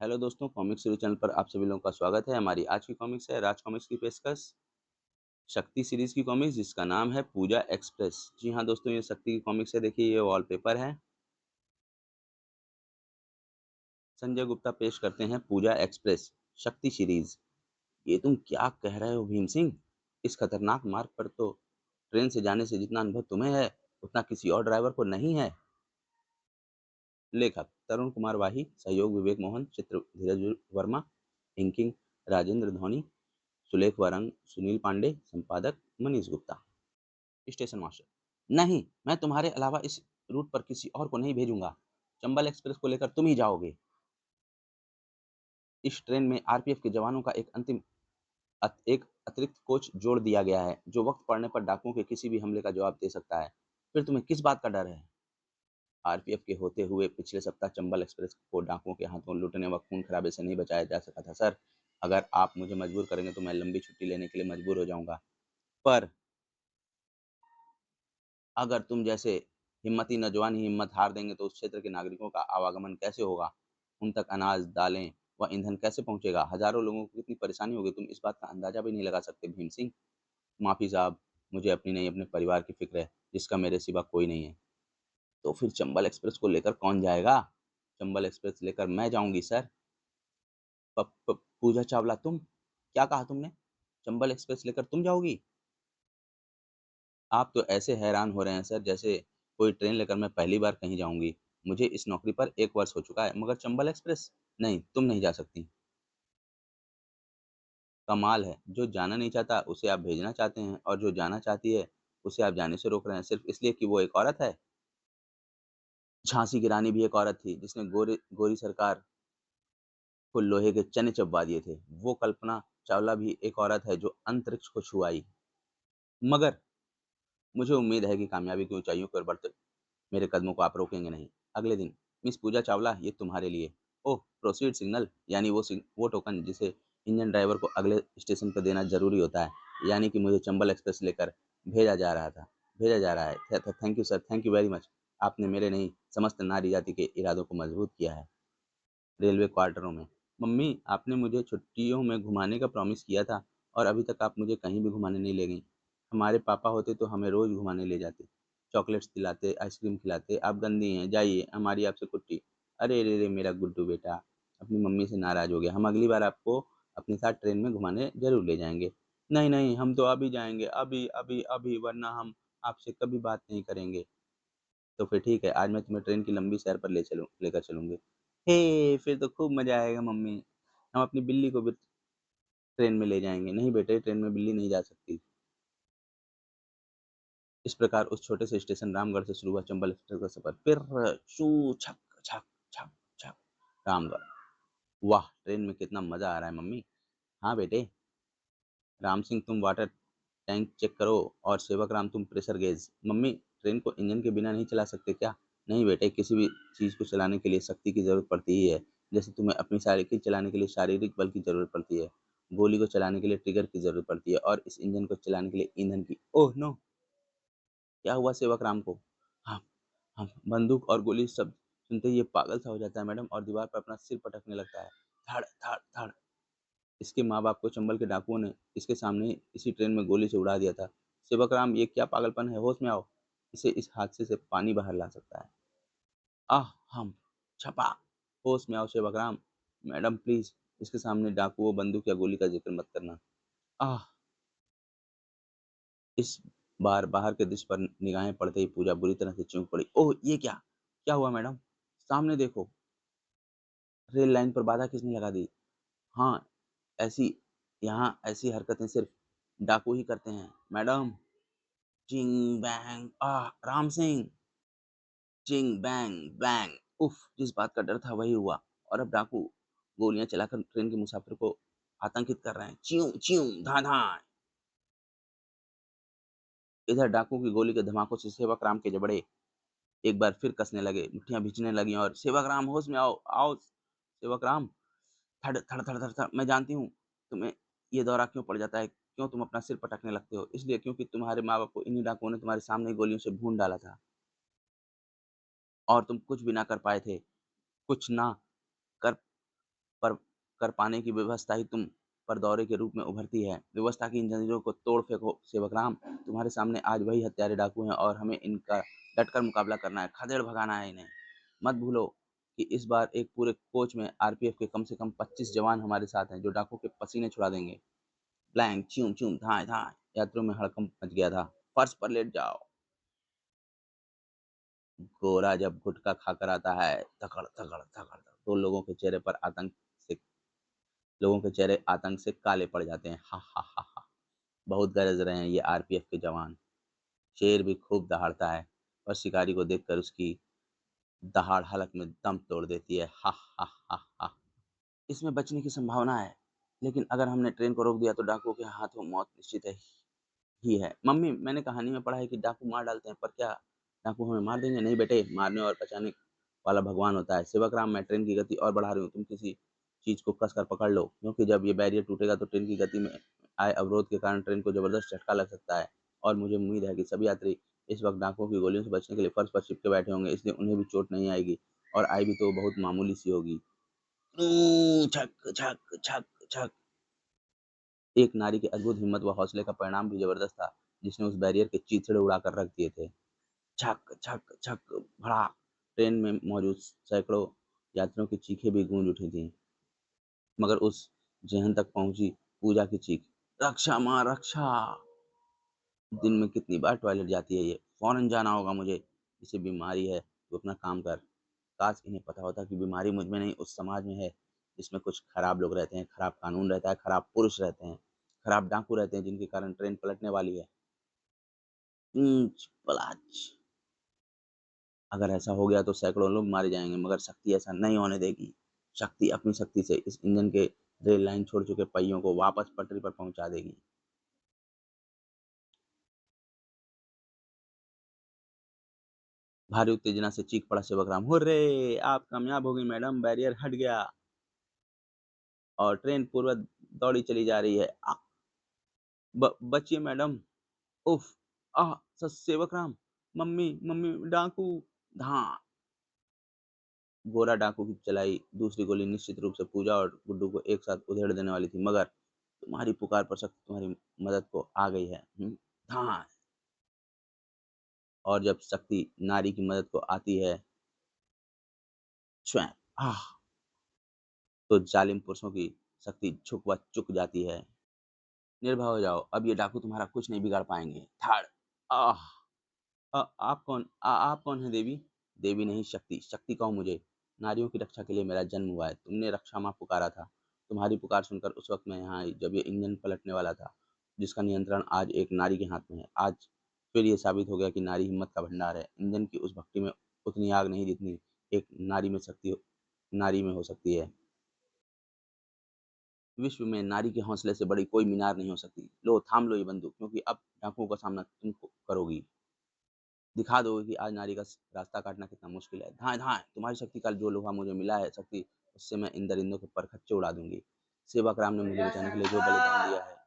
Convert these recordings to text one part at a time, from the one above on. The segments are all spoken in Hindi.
हेलो दोस्तों, कॉमिक्स सीरीज चैनल पर आप सभी लोगों का स्वागत है। हमारी आज की कॉमिक्स है राज कॉमिक्स की पेशकश शक्ति सीरीज की कॉमिक्स जिसका नाम है पूजा एक्सप्रेस। जी हाँ दोस्तों, ये शक्ति की कॉमिक्स है। देखिए, ये वॉलपेपर है। संजय गुप्ता पेश करते हैं पूजा एक्सप्रेस शक्ति सीरीज। ये तुम क्या कह रहे हो भीम सिंह? इस खतरनाक मार्ग पर तो ट्रेन से जाने से जितना अनुभव तुम्हें है उतना किसी और ड्राइवर को नहीं है। लेखक तरुण कुमार वाही, सहयोग विवेक मोहन, चित्र धीरज वर्मा, इंकिंग राजेंद्र धोनी, सुलेख वारंग सुनील पांडे, संपादक मनीष गुप्ता। स्टेशन मास्टर: नहीं, मैं तुम्हारे अलावा इस रूट पर किसी और को नहीं भेजूंगा। चंबल एक्सप्रेस को लेकर तुम ही जाओगे। इस ट्रेन में आरपीएफ के जवानों का एक अतिरिक्त कोच जोड़ दिया गया है जो वक्त पड़ने पर डाकुओं के किसी भी हमले का जवाब दे सकता है। फिर तुम्हें किस बात का डर है? आरपीएफ के होते हुए पिछले सप्ताह चंबल एक्सप्रेस को डाकुओं के हाथों लूटने व खून खराबे से नहीं बचाया जा सका था सर। अगर आप मुझे मजबूर करेंगे तो मैं लंबी छुट्टी लेने के लिए मजबूर हो जाऊंगा। पर अगर तुम जैसे हिम्मती नौजवान ही हिम्मत हार देंगे तो उस क्षेत्र के नागरिकों का आवागमन कैसे होगा? उन तक अनाज, दालें व ईंधन कैसे पहुंचेगा? हजारों लोगों को कितनी परेशानी होगी, तुम इस बात का अंदाजा भी नहीं लगा सकते भीम सिंह। माफी साहब, मुझे अपनी नहीं अपने परिवार की फिक्र है जिसका मेरे सिवा कोई नहीं है। तो फिर चंबल एक्सप्रेस को लेकर कौन जाएगा? चंबल एक्सप्रेस लेकर मैं जाऊंगी सर। पूजा चावला, तुम क्या कहा तुमने? चंबल एक्सप्रेस लेकर तुम जाओगी? आप तो ऐसे हैरान हो रहे हैं सर जैसे कोई ट्रेन लेकर मैं पहली बार कहीं जाऊंगी। मुझे इस नौकरी पर 1 वर्ष हो चुका है, मगर चंबल एक्सप्रेस नहीं, तुम नहीं जा सकती। कमाल है, जो जाना नहीं चाहता उसे आप भेजना चाहते हैं और जो जाना चाहती है उसे आप जाने से रोक रहे हैं सिर्फ इसलिए कि वो एक औरत है। झांसी की रानी भी एक औरत थी जिसने गोरी गोरी सरकार को लोहे के चने चबवा दिए थे। वो कल्पना चावला भी एक औरत है जो अंतरिक्ष को छू आई। मगर मुझे उम्मीद है कि कामयाबी की ऊंचाइयों पर बढ़ते मेरे कदमों को आप रोकेंगे नहीं। अगले दिन: मिस पूजा चावला, ये तुम्हारे लिए। ओह, प्रोसीड सिग्नल, यानी वो टोकन जिसे इंजन ड्राइवर को अगले स्टेशन पर देना जरूरी होता है। यानी कि मुझे चंबल एक्सप्रेस लेकर भेजा जा रहा है। Thank you sir, thank you very much. आपने मेरे नहीं, समस्त नारी जाति के इरादों को मजबूत किया है। रेलवे क्वार्टरों में: मम्मी, आपने मुझे छुट्टियों में घुमाने का प्रॉमिस किया था और अभी तक आप मुझे कहीं भी घुमाने नहीं ले गई। हमारे पापा होते तो हमें रोज घुमाने ले जाते, चॉकलेट्स दिलाते, आइसक्रीम खिलाते। आप गंदी हैं, जाइए, हमारी आपसे कुट्टी। अरे रे रे, मेरा गुड्डू बेटा अपनी मम्मी से नाराज हो गया। हम अगली बार आपको अपने साथ ट्रेन में घुमाने जरूर ले जाएंगे। नहीं नहीं, हम तो अभी जाएंगे, अभी अभी अभी, वरना हम आपसे कभी बात नहीं करेंगे। तो फिर ठीक है, आज मैं तुम्हें ट्रेन की लंबी सैर पर लेकर चलूंगी। हे, फिर तो खूब मजा आएगा मम्मी। हम अपनी बिल्ली को भी ट्रेन में ले जाएंगे। नहीं बेटे, ट्रेन में बिल्ली नहीं जा सकती। इस प्रकार उस छोटे से स्टेशन रामगढ़ से शुरू हुआ चंबल एक्सप्रेस का सफर। फिर चू छक छक छक छक। रामगढ़। वाह, ट्रेन में कितना मजा आ रहा है मम्मी। हाँ बेटे। राम सिंह, तुम वाटर टैंक चेक करो और सेवक राम, तुम प्रेशर गेज। मम्मी, ट्रेन को इंजन के बिना नहीं चला सकते क्या? नहीं बेटे, किसी भी चीज को चलाने के लिए शक्ति की जरूरत पड़ती ही है। जैसे तुम्हें अपनी साइकिल चलाने के लिए शारीरिक बल की जरूरत पड़ती है, गोली को चलाने के लिए ट्रिगर की जरूरत पड़ती है और इस इंजन को चलाने के लिए ईंधन की। Oh no! क्या हुआ सेवक राम को? हाँ, हाँ, बंदूक और गोली शब्द सुनते ही ये पागल सा हो जाता है मैडम और दीवार पर अपना सिर पटकने लगता है। धड़ धड़ धड़। इसके माँ-बाप को चंबल के डाकुओं ने इसके सामने ही इसी ट्रेन में गोली से उड़ा दिया था। सेवकराम, ये क्या पागलपन है? होश में आओ। इसे इस हादसे से पानी बाहर ला सकता है। आह! हम छपा। होश में आओ सेवकराम। मैडम प्लीज, इसके सामने डाकुओं, बंदूक या गोली का जिक्र मत करना। आह! इस बार बाहर के दृश्य पर निगाहें पड़ते ही पूजा बुरी तरह से चौंक पड़ी। ओह! ये क्या? क्या हुआ मैडम? सामने देखो। रेल लाइन पर बाधा किसने लगा दी? हाँ, ऐसी यहाँ ऐसी हरकतें सिर्फ डाकू ही करते हैं मैडम। चिंग बैंग, आह! राम सिंह। चिंग बैंग बैंग। उफ! जिस बात का डर था वही हुआ और अब डाकू गोलियां चलाकर ट्रेन के मुसाफिर को आतंकित कर रहे हैं। च्यूं च्यूं, धां धां। इधर डाकू की गोली के धमाकों से सेवक राम के जबड़े एक बार फिर कसने लगे, मुट्ठियां भींचने लगी और सेवक राम, होश में आओ, आओ सेवक राम। थड़ थड़ थड़ थड़ थड़। मैं जानती हूँ तुम्हें ये दौरा क्यों पड़ जाता है, क्यों तुम अपना सिर पटकने लगते हो। इसलिए क्योंकि तुम्हारे माँ बाप को इन्हीं डाकुओं ने तुम्हारे सामने ही गोलियों से भून डाला था और तुम कुछ भी ना कर पाए थे। कुछ ना कर कर पाने की व्यवस्था ही तुम पर दौरे के रूप में उभरती है। व्यवस्था की इन जंजीरों को तोड़ फेंको सेवक राम। तुम्हारे सामने आज वही हत्यारे डाकू हैं और हमें इनका डटकर मुकाबला करना है, खदेड़ भगाना है इन्हें। मत भूलो कि इस बार एक पूरे कोच में आरपीएफ के कम से कम 25 जवान हमारे साथ हैं, जो डाकू के पसीने छुड़ा देंगे। ब्लैंक, च्यूं च्यूं, धाए धाए। यात्रियों में हड़कंप मच गया था। फर्श पर लेट जाओ। गोरा जब गुटखा खाकर आता है, धकड़ धकड़ धकड़ धकड़, तो लोगों के चेहरे आतंक से काले पड़ जाते हैं। हा हा हा हा। बहुत गरज रहे हैं ये आरपीएफ के जवान। शेर भी खूब दहाड़ता है, पर शिकारी को देखकर उसकी दहाड़ हलक में दम तोड़ देती है। हा हा हा हा। इसमें बचने की संभावना है, लेकिन अगर हमने ट्रेन को रोक दिया तो डाकुओं के हाथों मौत निश्चित है ही है। मम्मी, मैंने कहानी में पढ़ा है कि डाकू मार डालते हैं, पर क्या डाकू हमें मार देंगे? नहीं बेटे, मारने और बचाने वाला भगवान होता है। सेवक राम, मैं ट्रेन की गति और बढ़ा रही हूँ, तुम किसी चीज को कस कर पकड़ लो, क्योंकि जब ये बैरियर टूटेगा तो ट्रेन की गति में आए अवरोध के कारण ट्रेन को जबरदस्त झटका लग सकता है। और मुझे उम्मीद है कि सभी यात्री इस वक्त डाकुओं की गोलियों से बचने के लिए फर्श पर चिपके बैठे होंगे, इसलिए उन्हें भी चोट नहीं आएगी, और आई भी तो बहुत मामूली सी होगी। छक छक छक छक। एक नारी की अद्भुत हिम्मत व हौसले का परिणाम भी जबरदस्त था, जिसने उस बैरियर के चीथड़े उड़ाकर रख दिए थे। छक छक छक। भड़ाक। ट्रेन में मौजूद सैकड़ों यात्रियों की चीखें भी गूंज उठी थीं, मगर उस जेहन तक पहुंची पूजा की चीख, रक्षा माँ रक्षा। दिन में कितनी बार टॉयलेट जाती है ये, फौरन जाना होगा मुझे। इसे बीमारी है, तू अपना काम कर। काश इन्हें पता होता कि बीमारी मुझ में नहीं, उस समाज में है, जिसमें कुछ खराब लोग रहते हैं, खराब कानून रहता है, खराब पुरुष रहते हैं, खराब डाकू रहते हैं, जिनके कारण ट्रेन पलटने वाली है। ऊंच पलाच। अगर ऐसा हो गया तो सैकड़ों लोग मारे जाएंगे, मगर शक्ति ऐसा नहीं होने देगी। शक्ति अपनी शक्ति से इस इंजन के रेल लाइन छोड़ चुके पहियों को वापस पटरी पर पहुंचा देगी। भारी उत्तेजना से चीख पड़ा सेवक राम, हुर्रे! आप कामयाब हो गई मैडम, बैरियर हट गया और ट्रेन पूर्ववत दौड़ी चली जा रही है। बचिए मैडम। उफ। आह। सेवक राम। मम्मी मम्मी, डाकू। धां। गोरा डाकू की चलाई दूसरी गोली निश्चित रूप से पूजा और गुड्डू को एक साथ उधेड़ देने वाली थी, मगर तुम्हारी पुकार पर शक्ति तुम्हारी मदद को आ गई है। धां। और जब शक्ति नारी की मदद को आती है, स्वयं, आह, तो जालिम पुरुषों की शक्ति झुक व चुक जाती है। निर्भय हो जाओ, अब ये डाकू तुम्हारा कुछ नहीं बिगाड़ पाएंगे। थाड़। आह। आप कौन है देवी? देवी नहीं, शक्ति। शक्ति कहो मुझे। नारियों की रक्षा के लिए मेरा जन्म हुआ है, तुमने रक्षा माँ पुकारा था। तुम्हारी पुकार सुनकर उस वक्त मैं यहाँ आई जब ये इंजन पलटने वाला था, जिसका नियंत्रण आज एक नारी के हाथ में है। आज फिर ये साबित हो गया कि नारी हिम्मत का भंडार है। इंजन की उस भट्टी में उतनी आग नहीं जितनी एक नारी में हो सकती है। विश्व में नारी के हौसले से बड़ी कोई मीनार नहीं हो सकती। लो, थाम लो ये बंदूक, क्योंकि अब डाकुओं का सामना तुम करोगी। दिखा दोगे कि आज नारी का रास्ता काटना कितना मुश्किल है। धाए धाए। तुम्हारी शक्ति का जो लोहा मुझे मिला है शक्ति, उससे मैं इन दरिंदों के परखच्चे उड़ा दूंगी। सेवक राम ने मुझे बचाने के लिए जो बलिदान दिया है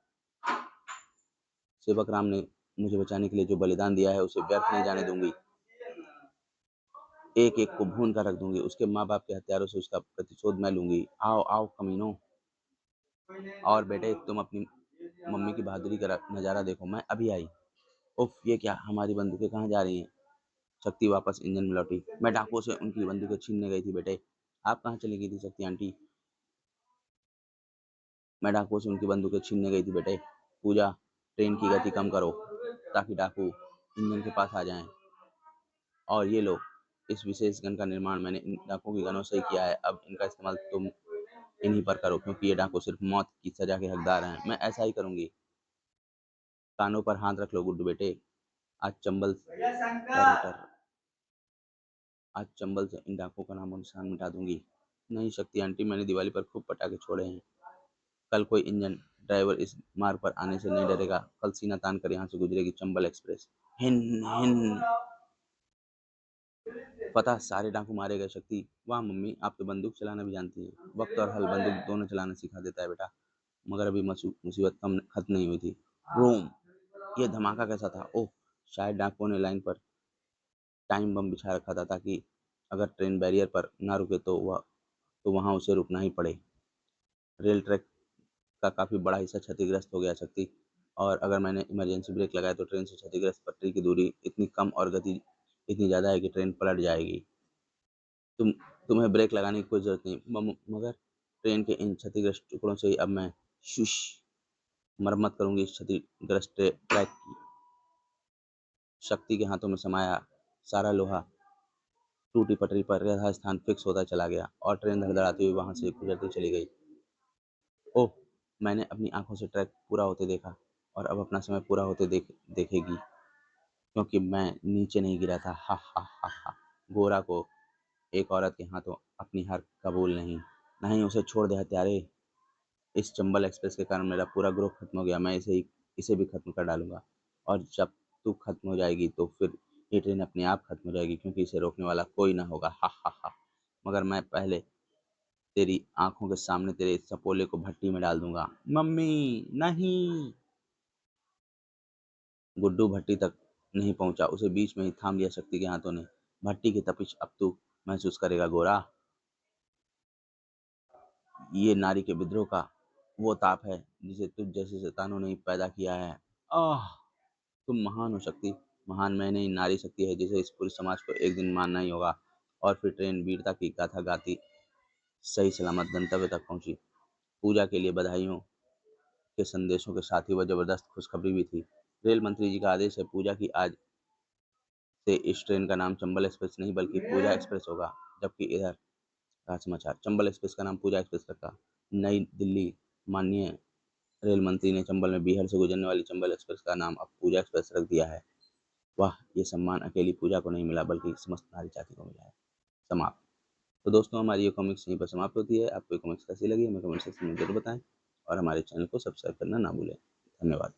सेवक राम ने मुझे बचाने के लिए जो बलिदान दिया है, उसे व्यर्थ नहीं जाने दूंगी। एक एक को भून कर रख दूंगी। उसके माँ बाप के हत्यारों से उसका प्रतिशोध मैं लूंगी। आओ आओ कमीनों। और बेटे, तुम अपनी मम्मी की बहादुरी का नजारा देखो, मैं अभी आई। उफ, ये क्या, हमारी बंदूकें कहाँ जा रही हैं? शक्ति वापस इंजन में लौटी। मैं डाकुओं से उनकी बंदूकें छीनने गई थी बेटे। आप कहाँ चली गई थी शक्ति आंटी? मैं डाकुओं से उनकी बंदूकें छीनने गई थी बेटे। पूजा, ट्रेन की गति कम करो ताकि डाकू इंजन के पास आ जाएं। और ये लो, इस विशेष गन का निर्माण मैंने इन डाकुओं की गनों से ही किया है। अब इनका इस्तेमाल तुम इन्हीं पर करो, क्योंकि ये डाकू सिर्फ मौत की सजा के हकदार हैं। मैं ऐसा ही करूंगी। कानों पर हाथ रख लो गुड्डू बेटे। आज चंबल टर आज चंबल से इन डाकुओं का नामो निशान मिटा दूंगी। नहीं शक्ति आंटी, मैंने दिवाली पर खूब पटाखे छोड़े हैं। कल कोई इंजन ड्राइवर इस मार्ग पर आने से नहीं डरेगा। कल सीना तान कर यहाँ से गुजरेगी चंबल एक्सप्रेस। हिन हिन। पता, सारे डाकू मारे गए शक्ति। वाह मम्मी, आप तो बंदूक चलाना भी जानती हैं। वक्त और हल बंदूक दोनों चलाना सिखा देता है बेटा। मगर अभी मुसीबत कम खत्म नहीं हुई थी। रोम। ये धमाका कैसा था? ओह, शायद डाकुओं ने लाइन पर टाइम बम बिछा रखा था, ताकि अगर ट्रेन बैरियर पर ना रुके तो वहां उसे रुकना ही पड़े। रेल ट्रैक का काफ़ी बड़ा हिस्सा क्षतिग्रस्त हो गया। शक्ति और अगर मैंने इमरजेंसी ब्रेक लगाया तो ट्रेन से क्षतिग्रस्त पटरी की दूरी इतनी कम और गति इतनी ज़्यादा है कि ट्रेन पलट जाएगी। तुम्हें ब्रेक लगाने की कोई ज़रूरत नहीं। मगर ट्रेन के इन क्षतिग्रस्त टुकड़ों से ही अब मैं शुश मरम्मत करूँगी इस क्षतिग्रस्त ट्रैक की। शक्ति के हाथों में समाया सारा लोहा टूटी पटरी पर यथास्थान फिक्स होता चला गया और ट्रेन धड़धड़ाती हुई वहाँ से गुजरती चली गई। ओह! मैंने अपनी आँखों से ट्रैक पूरा होते देखा और अब अपना समय पूरा होते देखेगी, क्योंकि मैं नीचे नहीं गिरा था। हा हा हा हा! गोरा को एक औरत के हाथों अपनी हार कबूल नहीं। नहीं, उसे छोड़ दे हत्यारे। इस चंबल एक्सप्रेस के कारण मेरा पूरा ग्रुप खत्म हो गया। मैं इसे भी खत्म कर डालूंगा। और जब तू खत्म हो जाएगी तो फिर ये ट्रेन अपने आप खत्म हो जाएगी, क्योंकि इसे रोकने वाला कोई ना होगा। हा हा हा! मगर मैं पहले तेरी आंखों के सामने तेरे इस सपोले को भट्टी में डाल दूंगा। मम्मी, नहीं! गुड्डू भट्टी तक नहीं पहुंचा, उसे बीच में ही थाम लिया शक्ति के हाथों ने। भट्टी की तपिश अब तू महसूस करेगा गोरा। ये नारी के विद्रोह का वो ताप है जिसे तुझ जैसे शैतानों ने ही पैदा किया है। आह! तुम महान हो शक्ति। महान मैं नहीं, नारी शक्ति है जिसे इस पूरे समाज को एक दिन मानना ही होगा। और फिर ट्रेन वीरता की गाथा गाती सही सलामत गंतव्य तक पहुंची। पूजा के लिए बधाइयों के संदेशों के साथ ही वह जबरदस्त खुशखबरी भी थी। रेल मंत्री जी का आदेश है, पूजा की आज से इस ट्रेन का नाम चंबल एक्सप्रेस नहीं बल्कि पूजा एक्सप्रेस होगा। जबकि इधर का समाचार, चंबल एक्सप्रेस का नाम पूजा एक्सप्रेस रखा। नई दिल्ली, माननीय रेल मंत्री ने चंबल में बिहार से गुजरने वाली चंबल एक्सप्रेस का नाम अब पूजा एक्सप्रेस रख दिया है। वाह! ये सम्मान अकेली पूजा को नहीं मिला बल्कि समस्त नारी जाति को मिला है। समाप्त। तो दोस्तों, हमारी ये कॉमिक्स यहीं पर समाप्त होती है। आपको ये कॉमिक्स कैसी लगी हमें कमेंट सेक्शन में ज़रूर बताएँ और हमारे चैनल को सब्सक्राइब करना ना भूलें। धन्यवाद।